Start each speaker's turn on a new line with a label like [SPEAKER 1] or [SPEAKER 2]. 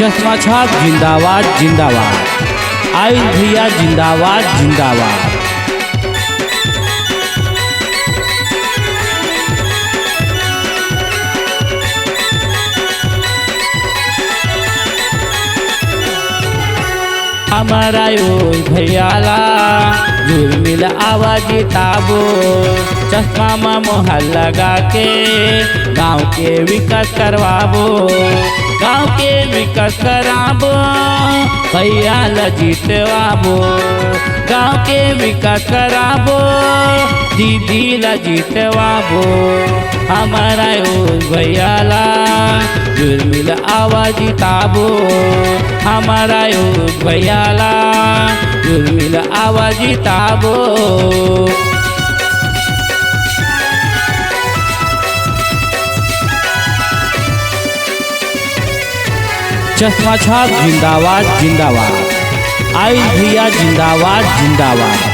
[SPEAKER 1] चश्मा छाप जिंदाबाद जिंदाबाद। आइल भैया जिंदाबाद जिंदाबाद। हमारा यो भैयाला झुलमिल आवाज ताबो, चश्मा में मोहर लगा के गाँव के विकास करवाबो, गाँव के विकास कराबो, भैया ला जीतवाबो, गाँव के विकास कराबो, दीदी ला जीतवाबो। हमारा यो भैयाला झुलमिल आवाज ताबो, हमारा यो भैयाला झुलमिल आवाज ताबो। चश्मा छाप जिंदाबाद जिंदाबाद। आइल भैया जिंदाबाद जिंदाबाद।